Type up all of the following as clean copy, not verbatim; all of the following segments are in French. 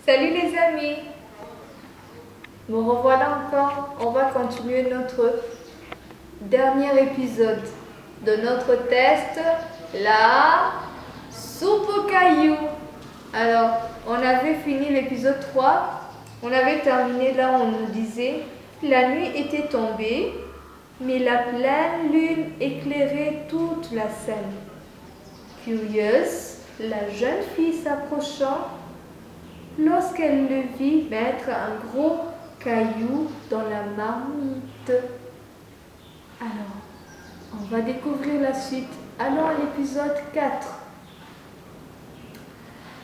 Salut les amis, nous revoilà encore. On va continuer notre dernier épisode de notre test, la soupe aux cailloux. Alors, on avait fini l'épisode 3, on avait terminé là où on nous disait la nuit était tombée, mais la pleine lune éclairait toute la scène. Curieuse, la jeune fille s'approchant lorsqu'elle le vit mettre un gros caillou dans la marmite. Alors, on va découvrir la suite. Allons à l'épisode 4.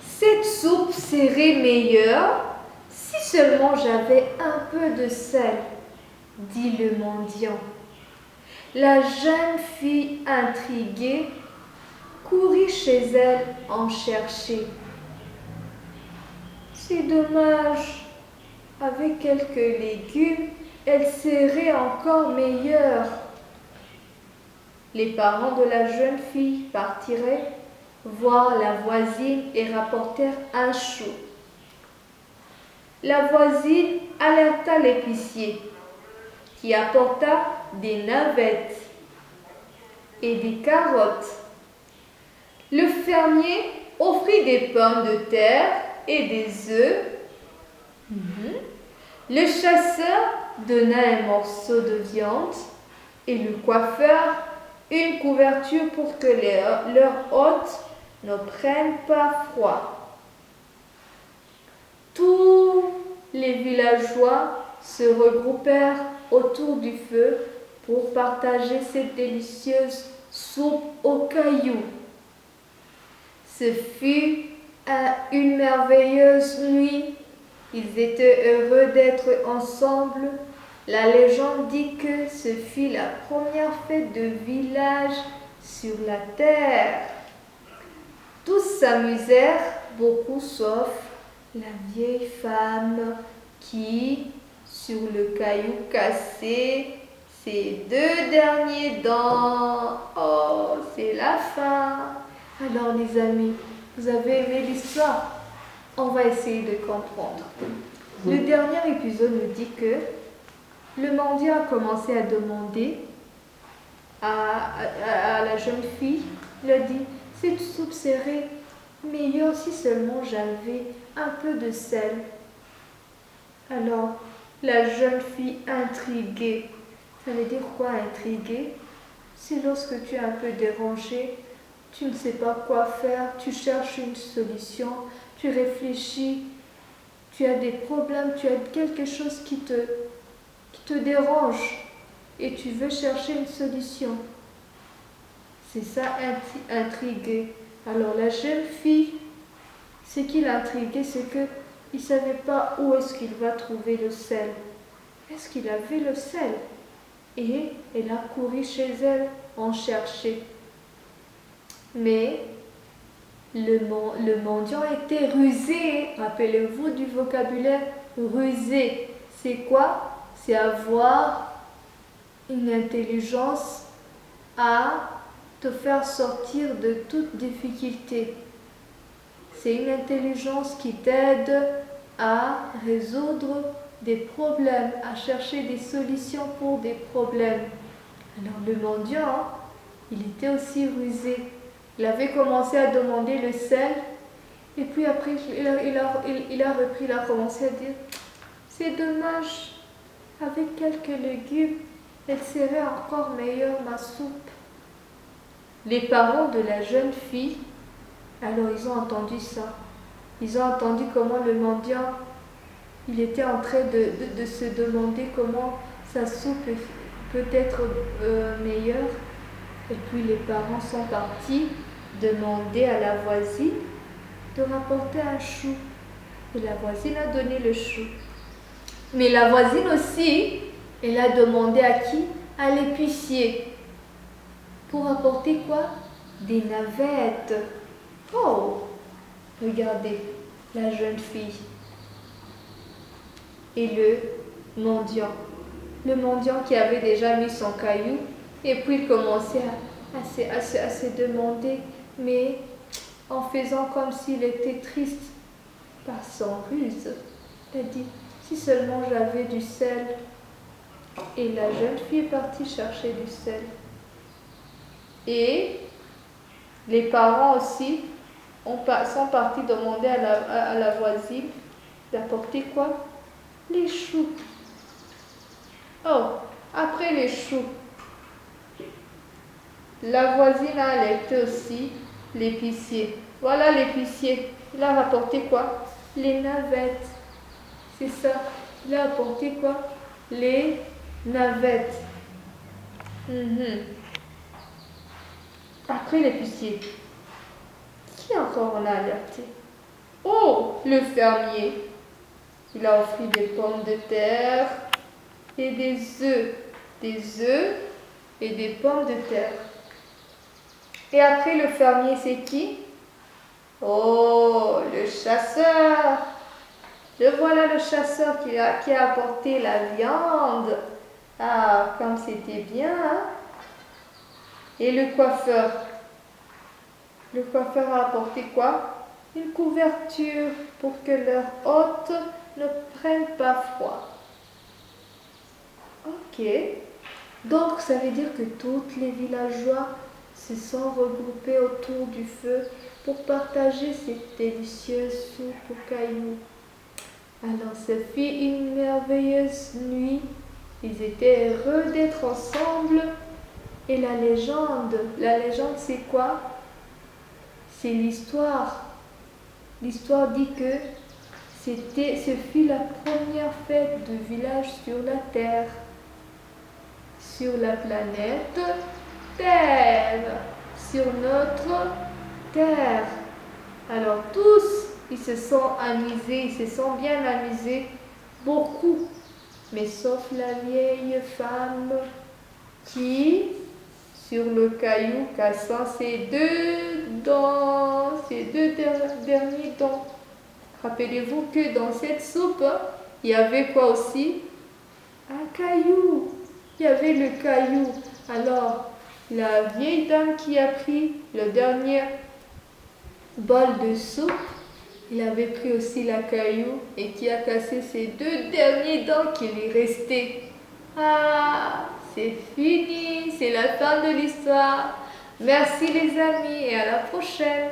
Cette soupe serait meilleure si seulement j'avais un peu de sel, dit le mendiant. La jeune fille intriguée courut chez elle en chercher. C'est dommage, avec quelques légumes, elle serait encore meilleure. Les parents de la jeune fille partiraient voir la voisine et rapportèrent un chou. La voisine alerta l'épicier, qui apporta des navettes et des carottes. Le fermier offrit des pommes de terre et des œufs. Le chasseur donna un morceau de viande et le coiffeur une couverture pour que leurs hôtes ne prennent pas froid. Tous les villageois se regroupèrent autour du feu pour partager cette délicieuse soupe aux cailloux. Ce fut une merveilleuse nuit. Ils étaient heureux d'être ensemble. La légende dit que ce fut la première fête de village sur la terre. Tous s'amusèrent beaucoup sauf la vieille femme qui, sur le caillou cassé, ses 2 derniers dents. Oh, c'est la fin. Alors les amis, vous avez aimé l'histoire? On va essayer de comprendre. Le dernier épisode nous dit que le mendiant a commencé à demander à la jeune fille, il a dit, cette soupe serait meilleure si seulement j'avais un peu de sel. Alors, la jeune fille intriguée, ça veut dire quoi intriguée? C'est lorsque tu es un peu dérangé, tu ne sais pas quoi faire, tu cherches une solution, tu réfléchis, tu as des problèmes, tu as quelque chose qui te dérange et tu veux chercher une solution. C'est ça, intrigué. Alors la jeune fille, ce qui l'intriguait, c'est qu'il ne savait pas où est-ce qu'il va trouver le sel. Est-ce qu'il avait le sel? Et elle a couru chez elle en chercher. Mais le mendiant était rusé. Rappelez-vous du vocabulaire rusé. C'est quoi? C'est avoir une intelligence à te faire sortir de toute difficulté. C'est une intelligence qui t'aide à résoudre des problèmes, à chercher des solutions pour des problèmes. Alors le mendiant, il était aussi rusé. Il avait commencé à demander le sel et puis après il a repris, il a commencé à dire c'est dommage, avec quelques légumes, elle serait encore meilleure ma soupe. Les parents de la jeune fille, alors ils ont entendu ça. Ils ont entendu comment le mendiant, il était en train de se demander comment sa soupe peut être meilleure. Et puis les parents sont partis demander à la voisine de rapporter un chou. Et la voisine a donné le chou. Mais la voisine aussi, elle a demandé à qui? À l'épicier. Pour apporter quoi? Des navettes. Oh, regardez, la jeune fille. Et le mendiant. Le mendiant qui avait déjà mis son caillou. Et puis il commençait à se demander, mais en faisant comme s'il était triste. pas sans ruse. Elle a dit, si seulement j'avais du sel. Et la jeune fille est partie chercher du sel. Et les parents aussi sont partis demander à la voisine d'apporter quoi? Les choux. Oh, après les choux, la voisine a alerté aussi l'épicier. Voilà l'épicier. Il a rapporté quoi? Les navettes. C'est ça. Il a apporté quoi? Les navettes. Après l'épicier, qui encore on a alerté? Oh, le fermier. Il a offert des pommes de terre et des œufs. Des œufs et des pommes de terre. Et après le fermier, c'est qui? Oh, le chasseur. Le voilà le chasseur qui a apporté la viande. Ah, comme c'était bien, hein? Et le coiffeur? Le coiffeur a apporté quoi? Une couverture pour que leur hôte ne prenne pas froid. Ok. Donc, ça veut dire que tous les villageois se sont regroupés autour du feu pour partager cette délicieuse soupe aux cailloux. Alors, ce fut une merveilleuse nuit. Ils étaient heureux d'être ensemble. Et la légende c'est quoi? C'est l'histoire. L'histoire dit que ce fut la première fête de village sur la terre, sur la planète Terre, sur notre Terre. Alors tous, ils se sont amusés, ils se sont bien amusés, beaucoup, mais sauf la vieille femme qui, sur le caillou, cassant ses deux dents, ses deux derniers dents. Rappelez-vous que dans cette soupe, il y avait quoi aussi? Un caillou. Il y avait le caillou. Alors, la vieille dame qui a pris le dernier bol de soupe, il avait pris aussi la caillou et qui a cassé ses deux derniers dents qui lui restaient. Ah, c'est fini, c'est la fin de l'histoire. Merci les amis et à la prochaine.